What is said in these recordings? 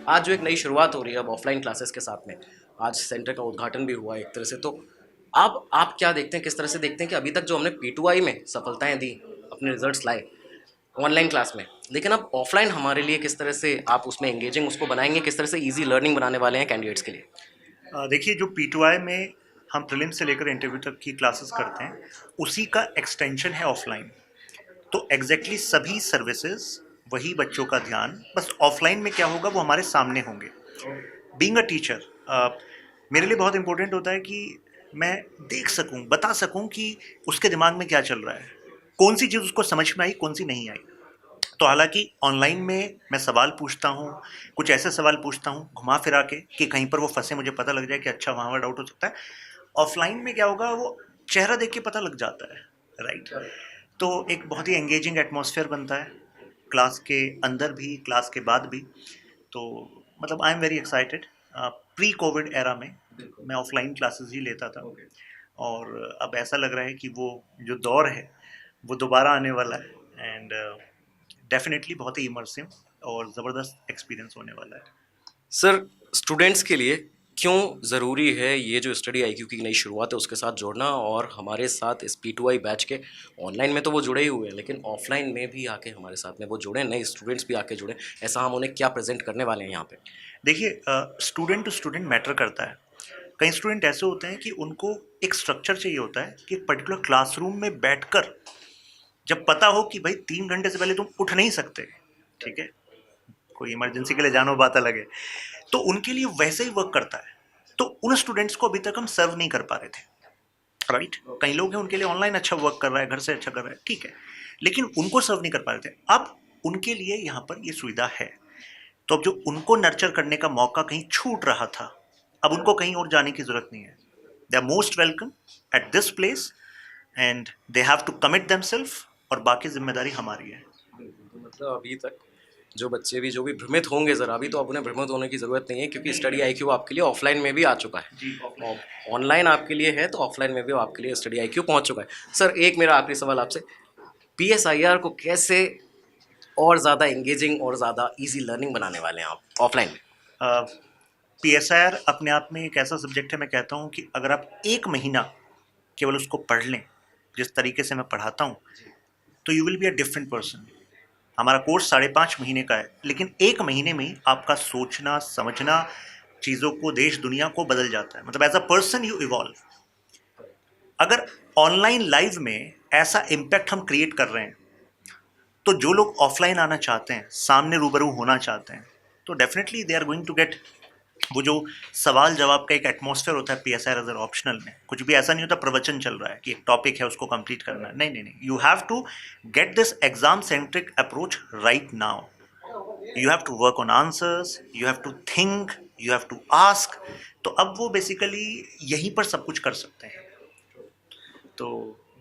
आज जो एक नई शुरुआत हो रही है अब ऑफलाइन क्लासेस के साथ में, आज सेंटर का उद्घाटन भी हुआ है एक तरह से, तो आप क्या देखते हैं, किस तरह से देखते हैं कि अभी तक जो हमने P2I में सफलताएं दी, अपने रिजल्ट्स लाए ऑनलाइन क्लास में, लेकिन अब ऑफलाइन हमारे लिए किस तरह से आप उसमें एंगेजिंग उसको बनाएंगे, किस तरह से ईजी लर्निंग बनाने वाले हैं कैंडिडेट्स के लिए? देखिए, जो P2I में हम प्रीलिम से लेकर इंटरव्यू तक की क्लासेस करते हैं, उसी का एक्सटेंशन है ऑफलाइन। तो एग्जैक्टली सभी सर्विसेज, वही बच्चों का ध्यान, बस ऑफलाइन में क्या होगा वो हमारे सामने होंगे। बीइंग अ टीचर मेरे लिए बहुत इंपॉर्टेंट होता है कि मैं देख सकूं, बता सकूं कि उसके दिमाग में क्या चल रहा है, कौन सी चीज़ उसको समझ में आई, कौन सी नहीं आई। तो हालांकि ऑनलाइन में मैं सवाल पूछता हूँ, कुछ ऐसे सवाल पूछता हूँ घुमा फिरा के कि कहीं पर वो फंसे, मुझे पता लग जाए कि अच्छा वहाँ पर डाउट हो सकता है। ऑफलाइन में क्या होगा, वो चेहरा देख के पता लग जाता है, राइट। तो एक बहुत ही एंगेजिंग एटमॉस्फेयर बनता है, क्लास के अंदर भी, क्लास के बाद भी। तो मतलब I am very excited. Pre Covid era में मैं ऑफलाइन क्लासेस ही लेता था, और अब ऐसा लग रहा है कि वो जो दौर है वो दोबारा आने वाला है। एंड डेफिनेटली बहुत ही इमर्सिव और ज़बरदस्त एक्सपीरियंस होने वाला है। सर, स्टूडेंट्स के लिए क्यों ज़रूरी है ये जो स्टडी IQ की नई शुरुआत है उसके साथ जुड़ना, और हमारे साथ इस P2I बैच के ऑनलाइन में तो वो जुड़े ही हुए हैं, लेकिन ऑफलाइन में भी आके हमारे साथ में वो जुड़े, नए स्टूडेंट्स भी आके जुड़े, ऐसा हम उन्हें क्या प्रेजेंट करने वाले हैं यहाँ पे? देखिए, स्टूडेंट टू स्टूडेंट मैटर करता है। कई स्टूडेंट ऐसे होते हैं कि उनको एक स्ट्रक्चर चाहिए होता है कि एक पर्टिकुलर क्लासरूम में बैठकर, जब पता हो कि भाई 3 घंटे से पहले तुम उठ नहीं सकते, ठीक है, कोई इमरजेंसी के लिए जानो बात अलग है, तो उनके लिए वैसे ही वर्क करता है। तो उन स्टूडेंट्स को अभी तक हम सर्व नहीं कर पा रहे थे, राइट। कई लोग हैं उनके लिए ऑनलाइन अच्छा वर्क कर रहा है, घर से अच्छा कर रहा है, ठीक है, लेकिन उनको सर्व नहीं कर पा रहे थे। अब उनके लिए यहाँ पर ये सुविधा है। तो अब जो उनको नर्चर करने का मौका कहीं छूट रहा था, अब उनको कहीं और जाने की जरूरत नहीं है। They are most welcome at this place, and they have to commit themselves, और बाकी जिम्मेदारी हमारी है। तो मतलब अभी तक जो बच्चे भी जो भी भ्रमित होंगे ज़रा, अभी तो अब उन्हें भ्रमित होने की ज़रूरत नहीं है, क्योंकि स्टडी IQ आपके लिए ऑफलाइन में भी आ चुका है, जी, और ऑनलाइन आपके लिए है तो ऑफलाइन में भी आपके लिए स्टडी IQ पहुंच चुका है। सर, एक मेरा आखिरी सवाल आपसे, PSIR को कैसे और ज़्यादा एंगेजिंग और ज़्यादा इजी लर्निंग बनाने वाले हैं आप ऑफलाइन में? PSIR अपने आप में एक ऐसा सब्जेक्ट है, मैं कहता हूँ कि अगर आप 1 महीना केवल उसको पढ़ लें जिस तरीके से मैं पढ़ाता हूँ, तो you will be a different person. हमारा कोर्स 5.5 महीने का है, लेकिन 1 महीने में ही आपका सोचना, समझना, चीज़ों को, देश दुनिया को बदल जाता है। मतलब as a person you evolve. अगर ऑनलाइन लाइव में ऐसा इम्पैक्ट हम क्रिएट कर रहे हैं, तो जो लोग ऑफलाइन आना चाहते हैं, सामने रूबरू होना चाहते हैं, तो definitely they are going to get वो जो सवाल जवाब का एक एटमॉस्फेयर होता है। PSIR अगर ऑप्शनल में कुछ भी ऐसा नहीं होता प्रवचन चल रहा है कि एक टॉपिक है उसको कंप्लीट करना है, नहीं नहीं नहीं, you have to get this exam centric approach right now. You have to work on answers, you have to think, you have to ask. तो अब वो बेसिकली यहीं पर सब कुछ कर सकते हैं। तो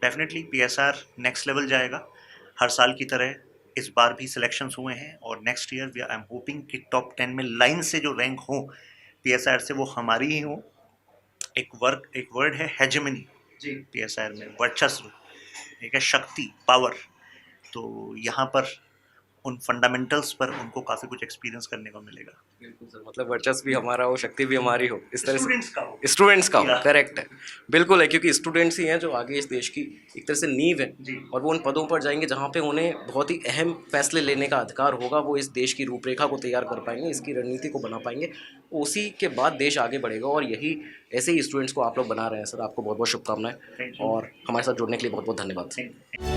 डेफिनेटली PSR नेक्स्ट लेवल जाएगा, हर साल की तरह इस बार भी सिलेक्शंस हुए हैं, और next year I am hoping कि टॉप 10 में लाइन से जो रैंक हो PSR से, वो हमारी ही हो। एक वर्ड है हेजेमनी जी, PSR में वर्चस्व, एक है शक्ति, पावर। तो यहाँ पर उन फंडामेंटल्स पर उनको काफ़ी कुछ एक्सपीरियंस करने को मिलेगा। बिल्कुल सर, मतलब वर्चस्व भी हमारा हो, शक्ति भी हमारी हो, इस तरह से स्टूडेंट्स का हो, स्टूडेंट्स का हो, या करेक्ट है। बिल्कुल है, क्योंकि स्टूडेंट्स ही हैं जो आगे इस देश की एक तरह से नींव है, जी। और वो उन पदों पर जाएंगे जहाँ पे उन्हें बहुत ही अहम फैसले लेने का अधिकार होगा, वो इस देश की रूपरेखा को तैयार कर पाएंगे, इसकी रणनीति को बना पाएंगे, उसी के बाद देश आगे बढ़ेगा, और यही ऐसे ही स्टूडेंट्स को आप लोग बना रहे हैं सर। आपको बहुत बहुत शुभकामनाएं, थैंक यू। और हमारे साथ जुड़ने के लिए बहुत बहुत धन्यवाद। Thank you.